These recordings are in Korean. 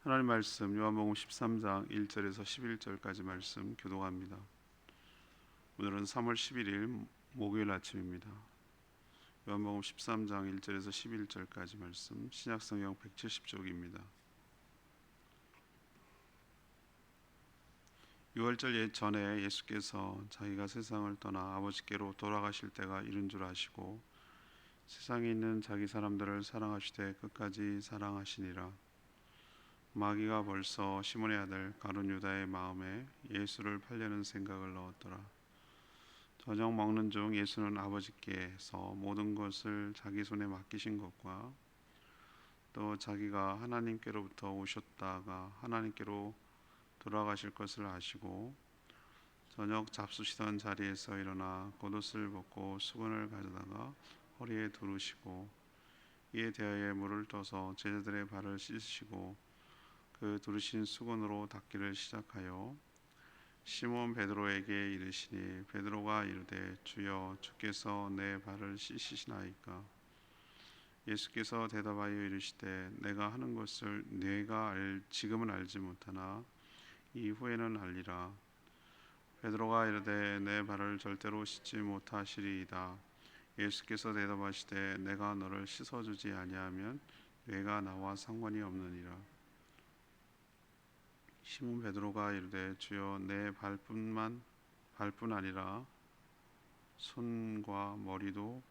하나님 말씀 요한복음 13장 1절에서 11절까지 말씀 교독합니다. 오늘은 3월 11일 목요일 아침입니다. 요한복음 13장 1절에서 11절까지 말씀 신약성경 170쪽입니다. 6월절 전에 예수께서 자기가 세상을 떠나 아버지께로 돌아가실 때가 이른 줄 아시고 세상에 있는 자기 사람들을 사랑하시되 끝까지 사랑하시니라. 마귀가 벌써 시몬의 아들 가룟 유다의 마음에 예수를 팔려는 생각을 넣었더라. 저녁 먹는 중 예수는 아버지께서 모든 것을 자기 손에 맡기신 것과 또 자기가 하나님께로부터 오셨다가 하나님께로 돌아가실 것을 아시고 저녁 잡수시던 자리에서 일어나 겉옷을 벗고 수건을 가져다가 허리에 두르시고 이에 대하여 물을 떠서 제자들의 발을 씻으시고 그 두르신 수건으로 닦기를 시작하여 시몬 베드로에게 이르시니 베드로가 이르되 주여 주께서 내 발을 씻으시나이까. 예수께서 대답하여 이르시되 내가 하는 것을 네가 지금은 알지 못하나 이후에는 알리라. 베드로가 이르되 내 발을 절대로 씻지 못하시리이다. 예수께서 대답하시되 내가 너를 씻어주지 아니하면 네가 나와 상관이 없느니라. 시몬 베드로가 이르되 주여 내 발뿐 아니라 손과 머리도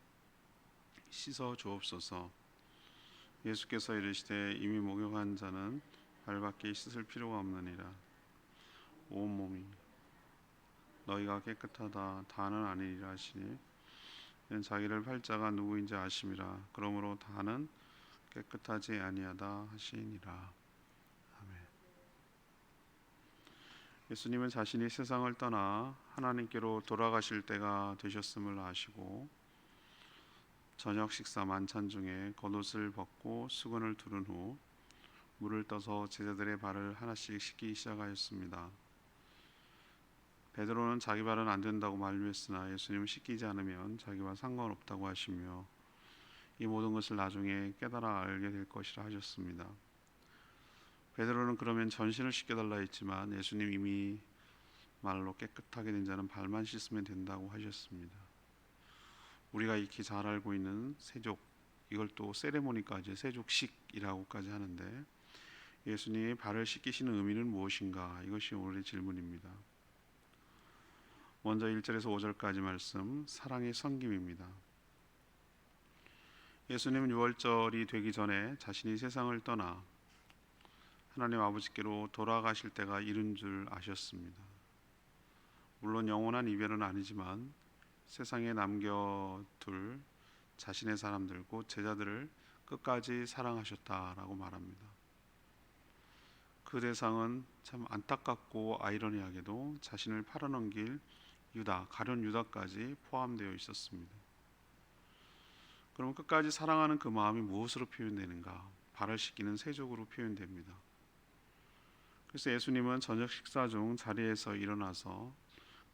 씻어 주옵소서. 예수께서 이르시되 이미 목욕한 자는 발밖에 씻을 필요가 없느니라. 온 몸이 너희가 깨끗하다 다는 아니니라 하시니 이는 자기를 팔 자가 누구인지 아심이라. 그러므로 다는 깨끗하지 아니하다 하시니라. 예수님은 자신이 세상을 떠나 하나님께로 돌아가실 때가 되셨음을 아시고 저녁 식사 만찬 중에 겉옷을 벗고 수건을 두른 후 물을 떠서 제자들의 발을 하나씩 씻기 시작하였습니다. 베드로는 자기 발은 안 된다고 만류했으나 예수님은 씻기지 않으면 자기와 상관없다고 하시며 이 모든 것을 나중에 깨달아 알게 될 것이라 하셨습니다. 베드로는 그러면 전신을 씻겨달라 했지만 예수님 이미 말로 깨끗하게 된 자는 발만 씻으면 된다고 하셨습니다. 우리가 익히 잘 알고 있는 세족, 이걸 또 세레모니까지 세족식이라고까지 하는데 예수님이 발을 씻기시는 의미는 무엇인가? 이것이 오늘의 질문입니다. 먼저 1절에서 5절까지 말씀 사랑의 섬김입니다. 예수님은 6월절이 되기 전에 자신이 세상을 떠나 하나님 아버지께로 돌아가실 때가 이른 줄 아셨습니다. 물론 영원한 이별은 아니지만 세상에 남겨둘 자신의 사람들 곧 제자들을 끝까지 사랑하셨다라고 말합니다. 그 대상은 참 안타깝고 아이러니하게도 자신을 팔아넘길 유다, 가룟 유다까지 포함되어 있었습니다. 그럼 끝까지 사랑하는 그 마음이 무엇으로 표현되는가? 발을 씻기는 세족으로 표현됩니다. 그래서 예수님은 저녁 식사 중 자리에서 일어나서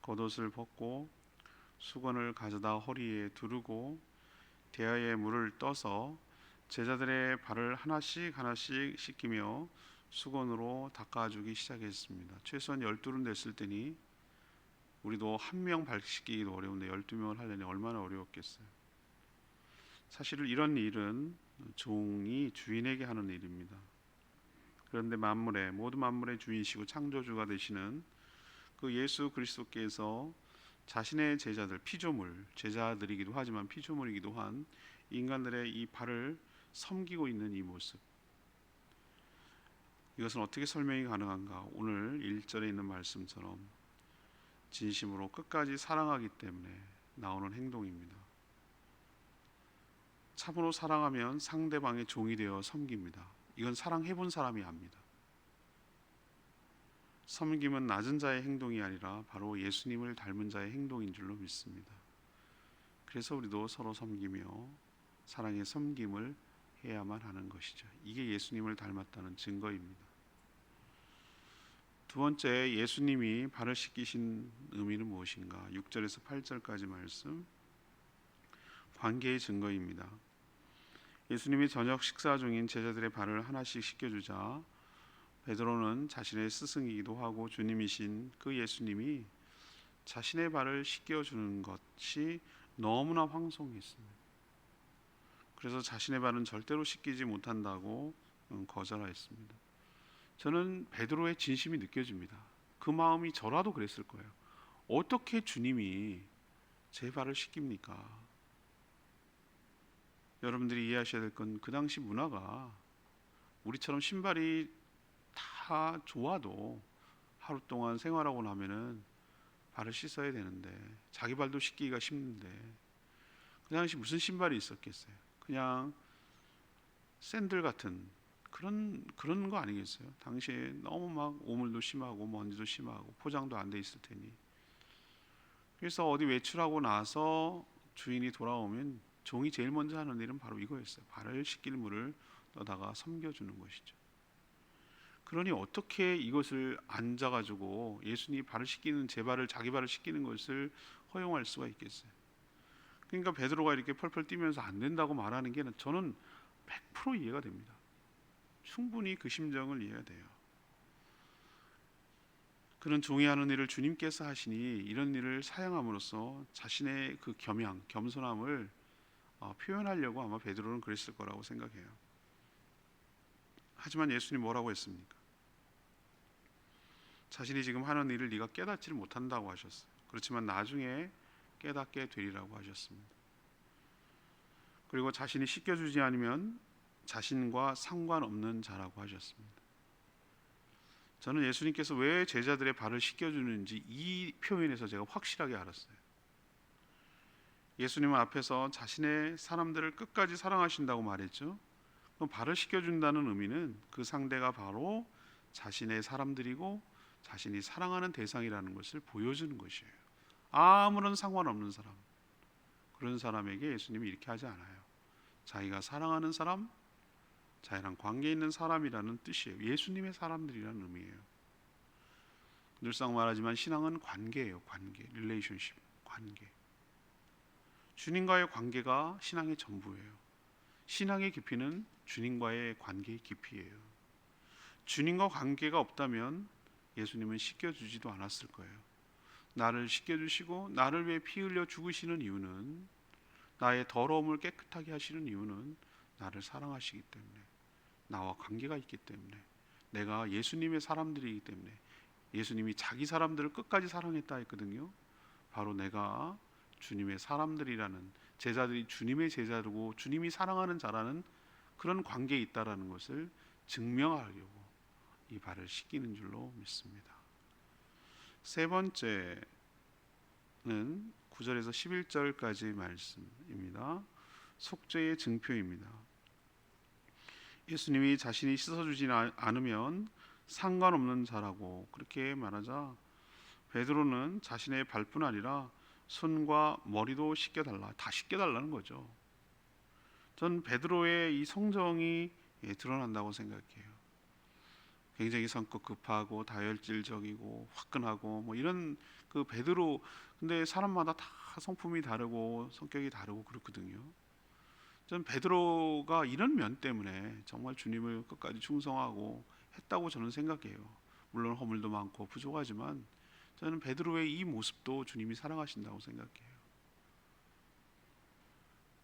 겉옷을 벗고 수건을 가져다 허리에 두르고 대야에 물을 떠서 제자들의 발을 하나씩 씻기며 수건으로 닦아주기 시작했습니다. 최소한 12는 됐을 때니 우리도 한 명 발 씻기기도 어려운데 12명을 하려니 얼마나 어려웠겠어요. 사실 이런 일은 종이 주인에게 하는 일입니다. 그런데 모든 만물의 주인이시고 창조주가 되시는 그 예수 그리스도께서 자신의 제자들, 제자들이기도 하지만 피조물이기도 한 인간들의 이 발을 섬기고 있는 이 모습, 이것은 어떻게 설명이 가능한가? 오늘 1절에 있는 말씀처럼 진심으로 끝까지 사랑하기 때문에 나오는 행동입니다. 참으로 사랑하면 상대방의 종이 되어 섬깁니다. 이건 사랑해본 사람이 압니다. 섬김은 낮은 자의 행동이 아니라 바로 예수님을 닮은 자의 행동인 줄로 믿습니다. 그래서 우리도 서로 섬기며 사랑의 섬김을 해야만 하는 것이죠. 이게 예수님을 닮았다는 증거입니다. 두 번째, 예수님이 발을 씻기신 의미는 무엇인가? 6절에서 8절까지 말씀, 관계의 증거입니다. 예수님이 저녁 식사 중인 제자들의 발을 하나씩 씻겨주자 베드로는 자신의 스승이기도 하고 주님이신 그 예수님이 자신의 발을 씻겨주는 것이 너무나 황송했습니다. 그래서 자신의 발은 절대로 씻기지 못한다고 거절하였습니다. 저는 베드로의 진심이 느껴집니다. 그 마음이 저라도 그랬을 거예요. 어떻게 주님이 제 발을 씻깁니까? 여러분들이 이해하셔야 될 건 그 당시 문화가 우리처럼 신발이 다 좋아도 하루 동안 생활하고 나면은 발을 씻어야 되는데 자기 발도 씻기기가 힘든데 그 당시 무슨 신발이 있었겠어요? 그냥 샌들 같은 그런 거 아니겠어요? 당시에 너무 막 오물도 심하고 먼지도 심하고 포장도 안 돼 있을 테니. 그래서 어디 외출하고 나서 주인이 돌아오면 종이 제일 먼저 하는 일은 바로 이거였어요. 발을 씻길 물을 떠다가 섬겨주는 것이죠. 그러니 어떻게 이것을 앉아가지고 예수님이 발을 씻기는 제 발을 자기 발을 씻기는 것을 허용할 수가 있겠어요? 그러니까 베드로가 이렇게 펄펄 뛰면서 안 된다고 말하는 게 저는 100% 이해가 됩니다. 충분히 그 심정을 이해가 돼요. 그런 종이 하는 일을 주님께서 하시니 이런 일을 사용함으로써 자신의 그 겸양, 겸손함을 표현하려고 아마 베드로는 그랬을 거라고 생각해요. 하지만 예수님 뭐라고 했습니까? 자신이 지금 하는 일을 네가 깨닫지를 못한다고 하셨어요. 그렇지만 나중에 깨닫게 되리라고 하셨습니다. 그리고 자신이 씻겨주지 않으면 자신과 상관없는 자라고 하셨습니다. 저는 예수님께서 왜 제자들의 발을 씻겨주는지 이 표현에서 제가 확실하게 알았어요. 예수님은 앞에서 자신의 사람들을 끝까지 사랑하신다고 말했죠. 그럼 발을 씻겨준다는 의미는 그 상대가 바로 자신의 사람들이고 자신이 사랑하는 대상이라는 것을 보여주는 것이에요. 아무런 상관없는 사람, 그런 사람에게 예수님이 이렇게 하지 않아요. 자기가 사랑하는 사람, 자기랑 관계 있는 사람이라는 뜻이에요. 예수님의 사람들이라는 의미예요. 늘상 말하지만 신앙은 관계예요. 관계, 릴레이션십, 관계. 주님과의 관계가 신앙의 전부예요. 신앙의 깊이는 주님과의 관계의 깊이예요. 주님과 관계가 없다면 예수님은 씻겨주지도 않았을 거예요. 나를 씻겨주시고 나를 위해 피 흘려 죽으시는 이유는, 나의 더러움을 깨끗하게 하시는 이유는 나를 사랑하시기 때문에, 나와 관계가 있기 때문에, 내가 예수님의 사람들이기 때문에. 예수님이 자기 사람들을 끝까지 사랑했다 했거든요. 바로 내가 주님의 사람들이라는, 제자들이 주님의 제자들고 주님이 사랑하는 자라는 그런 관계에 있다라는 것을 증명하려고 이 발을 씻기는 줄로 믿습니다. 세 번째는 9절에서 11절까지 말씀입니다. 속죄의 증표입니다. 예수님이 자신이 씻어주지 않으면 상관없는 자라고 그렇게 말하자 베드로는 자신의 발뿐 아니라 손과 머리도 씻겨달라, 다 씻겨달라는 거죠. 전 베드로의 이 성정이 드러난다고 생각해요. 굉장히 성격 급하고 다혈질적이고 화끈하고 뭐 이런 그 베드로, 근데 사람마다 다 성품이 다르고 성격이 다르고 그렇거든요. 전 베드로가 이런 면 때문에 정말 주님을 끝까지 충성하고 했다고 저는 생각해요. 물론 허물도 많고 부족하지만 저는 베드로의 이 모습도 주님이 사랑하신다고 생각해요.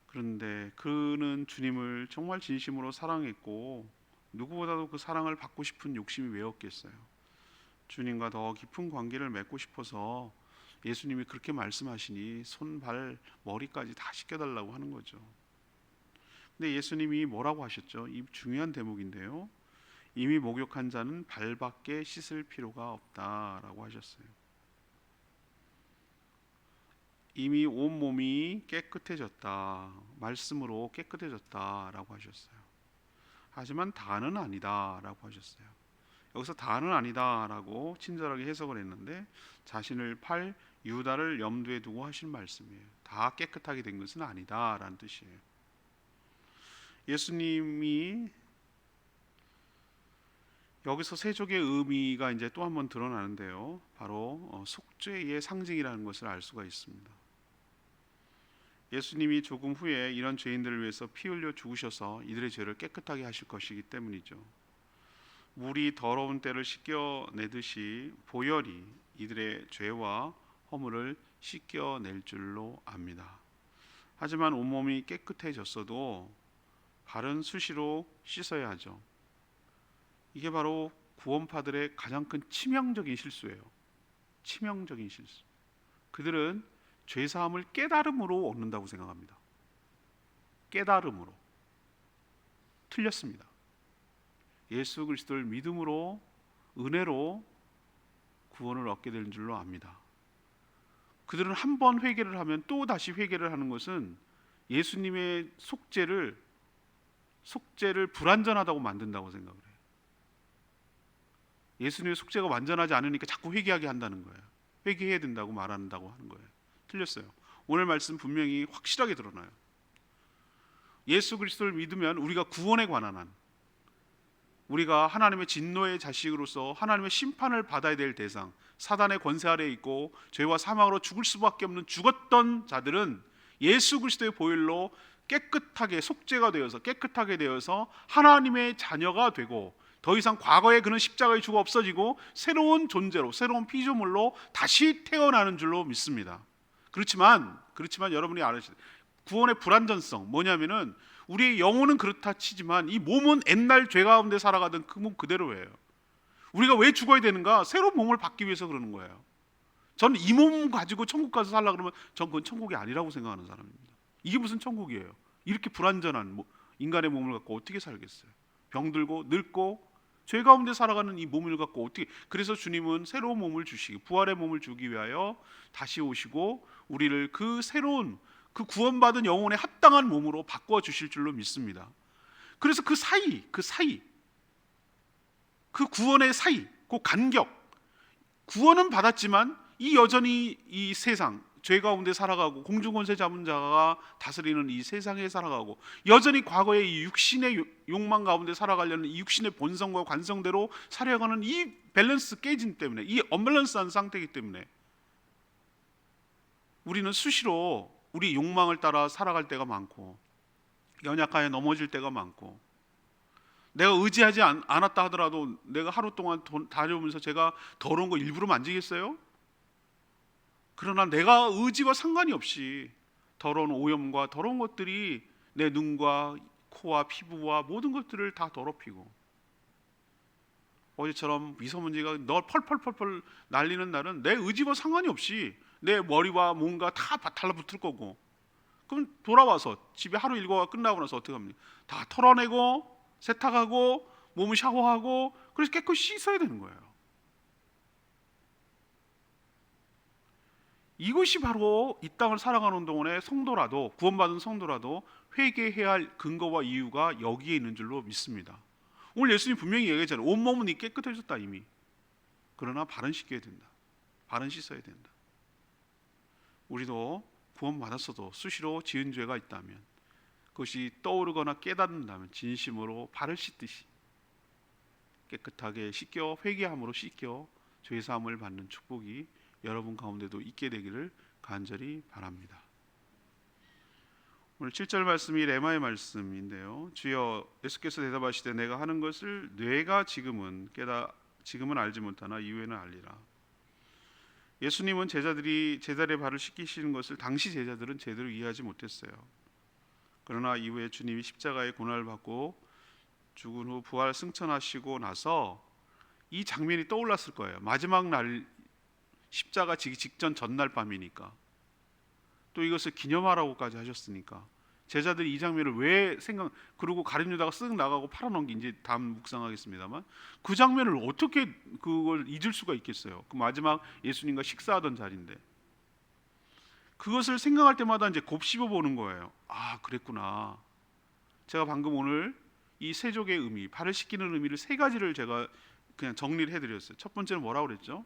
그런데 그는 주님을 정말 진심으로 사랑했고 누구보다도 그 사랑을 받고 싶은 욕심이 왜 없겠어요. 주님과 더 깊은 관계를 맺고 싶어서 예수님이 그렇게 말씀하시니 손, 발, 머리까지 다 씻겨달라고 하는 거죠. 근데 예수님이 뭐라고 하셨죠? 이 중요한 대목인데요. 이미 목욕한 자는 발밖에 씻을 필요가 없다라고 하셨어요. 이미 온몸이 깨끗해졌다, 말씀으로 깨끗해졌다라고 하셨어요. 하지만 다는 아니다라고 하셨어요. 여기서 다는 아니다라고 친절하게 해석을 했는데 자신을 팔 유다를 염두에 두고 하신 말씀이에요. 다 깨끗하게 된 것은 아니다라는 뜻이에요. 예수님이 여기서 세족의 의미가 이제 또 한 번 드러나는데요. 바로 속죄의 상징이라는 것을 알 수가 있습니다. 예수님이 조금 후에 이런 죄인들을 위해서 피 흘려 죽으셔서 이들의 죄를 깨끗하게 하실 것이기 때문이죠. 물이 더러운 때를 씻겨내듯이 보혈이 이들의 죄와 허물을 씻겨낼 줄로 압니다. 하지만 온몸이 깨끗해졌어도 발은 수시로 씻어야 하죠. 이게 바로 구원파들의 가장 큰 치명적인 실수예요. 치명적인 실수. 그들은 죄사함을 깨달음으로 얻는다고 생각합니다. 깨달음으로. 틀렸습니다. 예수 그리스도를 믿음으로, 은혜로 구원을 얻게 되는 줄로 압니다. 그들은 한 번 회개를 하면 또 다시 회개를 하는 것은 예수님의 속죄를 불완전하다고 만든다고 생각을 해요. 예수님의 속죄가 완전하지 않으니까 자꾸 회개하게 한다는 거예요. 회개해야 된다고 말한다고 하는 거예요. 틀렸어요. 오늘 말씀 분명히 확실하게 드러나요. 예수 그리스도를 믿으면 우리가 구원에 관한 한, 우리가 하나님의 진노의 자식으로서 하나님의 심판을 받아야 될 대상, 사단의 권세 아래에 있고 죄와 사망으로 죽을 수밖에 없는 죽었던 자들은 예수 그리스도의 보혈로 깨끗하게 속죄가 되어서, 깨끗하게 되어서 하나님의 자녀가 되고, 더 이상 과거에 그는 십자가에 죽어 없어지고 새로운 존재로, 새로운 피조물로 다시 태어나는 줄로 믿습니다. 그렇지만 여러분이 아시죠? 구원의 불완전성 뭐냐면은, 우리의 영혼은 그렇다 치지만 이 몸은 옛날 죄 가운데 살아가던 그 몸 그대로예요. 우리가 왜 죽어야 되는가? 새로운 몸을 받기 위해서 그러는 거예요. 저는 이 몸 가지고 천국 가서 살라 그러면 전 그건 천국이 아니라고 생각하는 사람입니다. 이게 무슨 천국이에요? 이렇게 불완전한 인간의 몸을 갖고 어떻게 살겠어요? 병들고 늙고 죄 가운데 살아가는 이 몸을 갖고 어떻게, 그래서 주님은 새로운 몸을 주시기, 부활의 몸을 주기 위하여 다시 오시고 우리를 그 새로운, 그 구원받은 영혼에 합당한 몸으로 바꿔 주실 줄로 믿습니다. 그래서 그 구원의 사이, 그 간격, 구원은 받았지만 이 여전히 이 세상, 죄 가운데 살아가고 공중권세 잡은 자가 다스리는 이 세상에 살아가고, 여전히 과거의 이 육신의 욕망 가운데 살아가려는 이 육신의 본성과 관성대로 살아가는 이 밸런스 깨진 때문에, 이 언밸런스한 상태이기 때문에 우리는 수시로 우리 욕망을 따라 살아갈 때가 많고, 연약하에 넘어질 때가 많고, 내가 의지하지 않았다 하더라도 내가 하루 동안 다녀오면서 제가 더러운 거 일부러 만지겠어요? 그러나 내가 의지와 상관이 없이 더러운 오염과 더러운 것들이 내 눈과 코와 피부와 모든 것들을 다 더럽히고, 어제처럼 미세먼지가 너 펄펄펄펄 날리는 날은 내 의지와 상관이 없이 내 머리와 몸과 다 달라붙을 거고, 그럼 돌아와서 집에 하루 일과가 끝나고 나서 어떻게 합니까? 다 털어내고 세탁하고 몸을 샤워하고, 그래서 깨끗이 씻어야 되는 거예요. 이것이 바로 이 땅을 살아가는 동안에 성도라도, 구원받은 성도라도 회개해야 할 근거와 이유가 여기에 있는 줄로 믿습니다. 오늘 예수님 분명히 얘기했잖아요. 온몸은 이 깨끗해졌다 이미. 그러나 발은 씻겨야 된다. 발은 씻어야 된다. 우리도 구원받았어도 수시로 지은 죄가 있다면, 그것이 떠오르거나 깨닫는다면 진심으로 발을 씻듯이 깨끗하게 씻겨, 회개함으로 씻겨 죄사함을 받는 축복이 여러분 가운데도 있게 되기를 간절히 바랍니다. 오늘 7절 말씀이 레마의 말씀인데요. 주여, 예수께서 대답하시되 내가 하는 것을 뇌가 지금은 알지 못하나 이후에는 알리라. 예수님은 제자들의 발을 씻기시는 것을 당시 제자들은 제대로 이해하지 못했어요. 그러나 이후에 주님이 십자가의 고난을 받고 죽은 후 부활 승천하시고 나서 이 장면이 떠올랐을 거예요. 마지막 날, 십자가 지기 직전 전날 밤이니까, 또 이것을 기념하라고까지 하셨으니까 제자들이 이 장면을 왜 그리고 가룟 유다가 쓱 나가고 팔아넘은 게 이제 다음 묵상하겠습니다만, 그 장면을 어떻게 그걸 잊을 수가 있겠어요? 그 마지막 예수님과 식사하던 자리인데, 그것을 생각할 때마다 이제 곱씹어 보는 거예요. 아, 그랬구나. 제가 방금 오늘 이 세족의 의미, 발을 씻기는 의미를 세 가지를 제가 그냥 정리를 해드렸어요. 첫 번째는 뭐라고 그랬죠?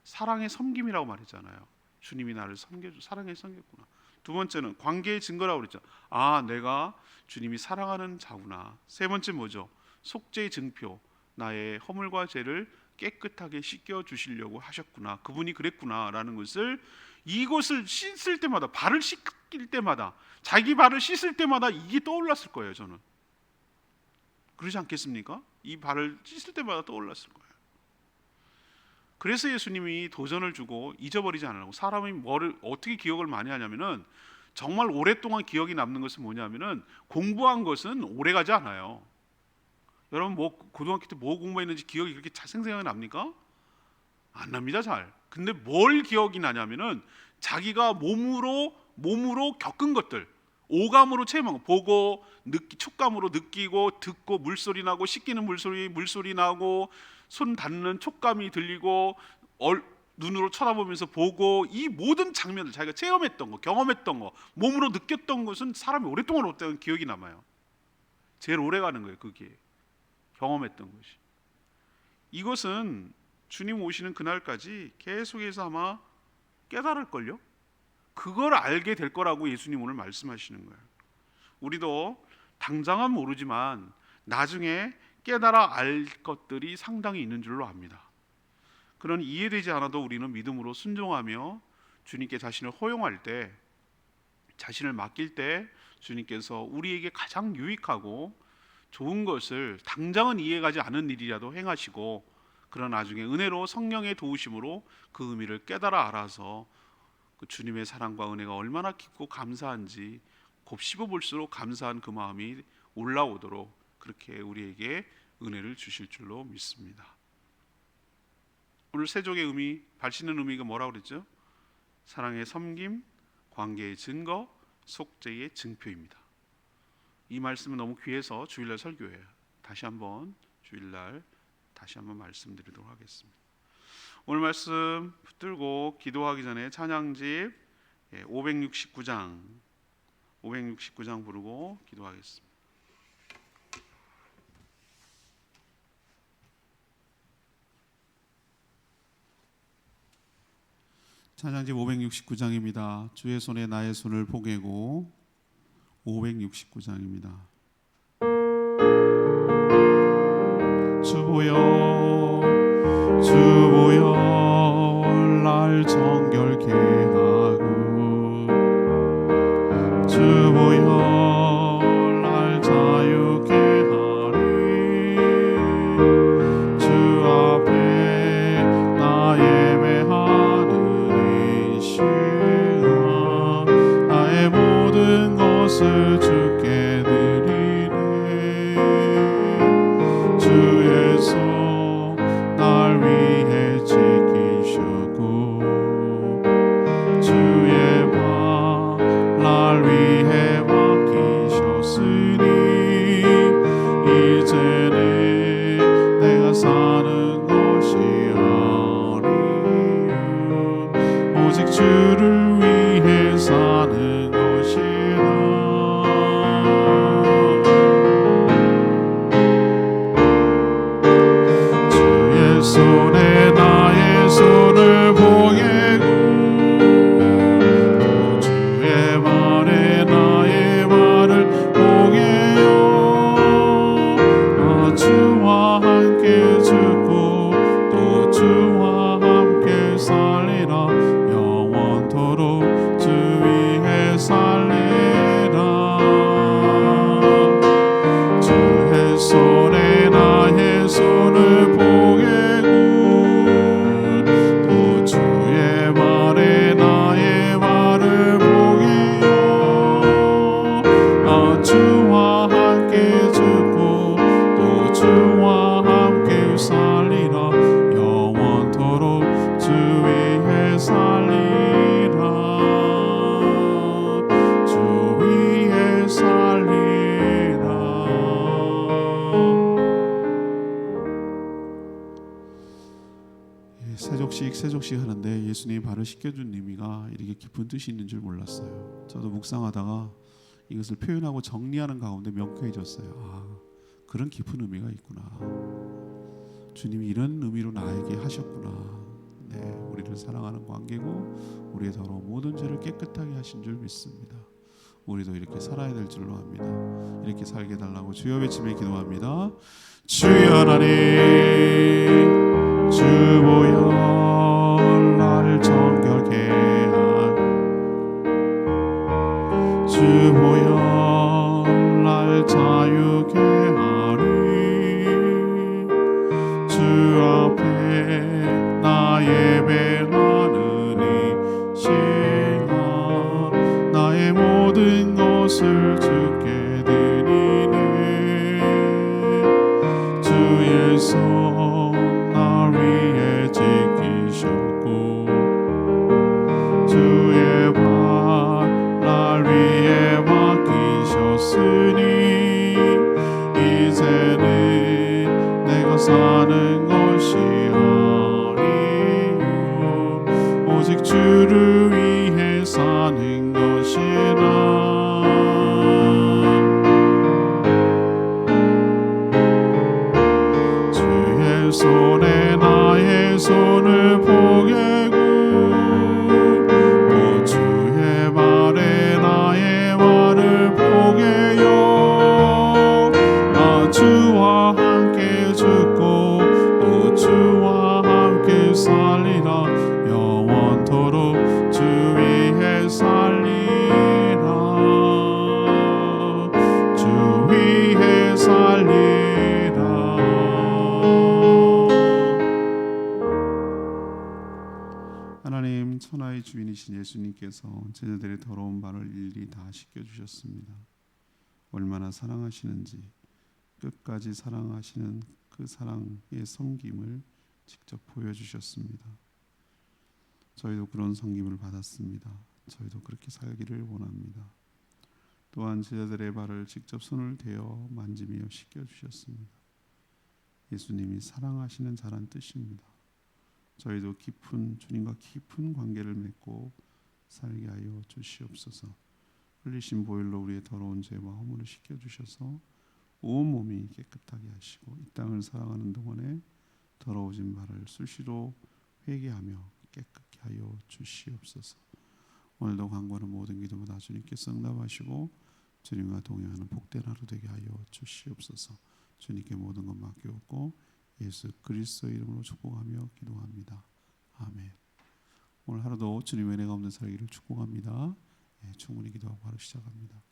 사랑의 섬김이라고 말했잖아요. 주님이 나를 사랑에 섬겼구나. 두 번째는 관계의 증거라고 그랬죠. 아, 내가 주님이 사랑하는 자구나. 세 번째 뭐죠? 속죄의 증표, 나의 허물과 죄를 깨끗하게 씻겨 주시려고 하셨구나. 그분이 그랬구나라는 것을, 이것을 씻을 때마다, 발을 씻길 때마다, 자기 발을 씻을 때마다 이게 떠올랐을 거예요. 저는 그러지 않겠습니까? 이 발을 씻을 때마다 떠올랐을 거예요. 그래서 예수님이 도전을 주고 잊어버리지 않으라고. 사람이 뭐를 어떻게 기억을 많이 하냐면은 정말 오랫동안 기억이 남는 것은 뭐냐면은 공부한 것은 오래가지 않아요. 여러분 뭐 고등학교 때 뭐 공부했는지 기억이 그렇게 생생하게 납니까? 안 납니다 잘. 근데 뭘 기억이 나냐면은 자기가 몸으로 겪은 것들, 오감으로 체험한 거, 보고 촉감으로 느끼고 듣고 물소리 나고 씻기는 물소리 나고 손 닿는 촉감이 들리고 눈으로 쳐다보면서 보고, 이 모든 장면들 자기가 체험했던 거, 경험했던 거, 몸으로 느꼈던 것은 사람이 오랫동안 어떤 기억이 남아요. 제일 오래 가는 거예요. 그게 경험했던 것이. 이것은 주님 오시는 그날까지 계속해서 아마 깨달을걸요. 그걸 알게 될 거라고 예수님 오늘 말씀하시는 거예요. 우리도 당장은 모르지만 나중에 깨달아 알 것들이 상당히 있는 줄로 압니다. 그런 이해되지 않아도 우리는 믿음으로 순종하며 주님께 자신을 허용할 때, 자신을 맡길 때 주님께서 우리에게 가장 유익하고 좋은 것을 당장은 이해가지 않은 일이라도 행하시고, 그런 나중에 은혜로 성령의 도우심으로 그 의미를 깨달아 알아서 그 주님의 사랑과 은혜가 얼마나 깊고 감사한지 곱씹어 볼수록 감사한 그 마음이 올라오도록 그렇게 우리에게 은혜를 주실 줄로 믿습니다. 오늘 세족의 의미, 발 씻는 의미가 뭐라고 그랬죠? 사랑의 섬김, 관계의 증거, 속죄의 증표입니다. 이 말씀은 너무 귀해서 주일날 설교해요. 다시 한번 주일날 다시 한번 말씀드리도록 하겠습니다. 오늘 말씀 붙들고 기도하기 전에 찬양집 569장 부르고 기도하겠습니다. 찬양집 569장입니다. 주의 손에 나의 손을 보게고 569장입니다. 주보여 날 정결케 하고 주보여 날 자유케 하리. 주 앞에 나 예배하는 이 시간 나의 모든 것을 주께 드리네. 주의 손 날 위해 지키셨고 주의 발 날 위해 맡기셨으니 이제는 내가 사는 것이 아니요 오직 주를 위해 사는 것이라. 주의 손에 나의 손을 보게고 또 주의 발에 나의 발을 보게요. 나 주와 함께 죽고 또 주와 함께 살리라. 영원토록 주 위에 살리라. 주의 손에 나의 손을 보게고 또 주의 발에 나의 발을 보게요. 나 주와 함께 죽고 또 주와 함께 살리라. 영원토록 주 위에 살리라. 주 위에 살리라. 세족씩 하는데 예수님이 발을 씻겨준 의미가 이렇게 깊은 뜻이 있는 줄 몰랐어요. 저도 묵상하다가 이것을 표현하고 정리하는 가운데 명쾌해졌어요. 아, 그런 깊은 의미가 있구나. 주님이 이런 의미로 나에게 하셨구나. 네, 우리를 사랑하는 관계고 우리의 더러운 모든 죄를 깨끗하게 하신 줄 믿습니다. 우리도 이렇게 살아야 될 줄로 압니다. 이렇게 살게 해달라고 주여 외치며 기도합니다. 주여 하나님, 주보여 날 정결케 하고 주보여 날 자유케 하리. 주 앞에 나 예배하는 이 시간 나의 모든 것을 주께 드리네. 주의 손 나 위에 지키셨고 주의 발 날 위에 맡기셨으니 이제는 내가 사는 것이 아니요 오직 주를 위해 사는 것이라. 주의 손에 나의 손을 포개고 또 주의 말에 나의 말을 포개요. 나 주와 함께 죽고 또 주와 함께 살리라. 영원토록 주 위에 살리라. 주 위에 살리라. 하나님, 천하의 주인이신 예수님께서 제자들의 더러운 발을 일일이 다 씻겨주셨습니다. 얼마나 사랑하시는지 끝까지 사랑하시는 그 사랑의 섬김을 직접 보여주셨습니다. 저희도 그런 섬김을 받았습니다. 저희도 그렇게 살기를 원합니다. 또한 제자들의 발을 직접 손을 대어 만지며 씻겨주셨습니다. 예수님이 사랑하시는 자란 뜻입니다. 저희도 주님과 깊은 관계를 맺고 살게 하여 주시옵소서. 흘리신 보혈로 우리의 더러운 죄와 허물을 씻겨주셔서 온 몸이 깨끗하게 하시고 이 땅을 살아가는 동안에 더러워진 발을 수시로 회개하며 깨끗게 하여 주시옵소서. 오늘도 간구하는 모든 기도마다 주님께서 응답하시고 주님과 동행하는 복된 하루 되게 하여 주시옵소서. 주님께 모든 것 맡기옵고 예수 그리스도 이름으로 축복하며 기도합니다. 아멘. 오늘 하루도 주님의 은혜가 없는 살기를 축복합니다. 충분히 기도하고 바로 시작합니다.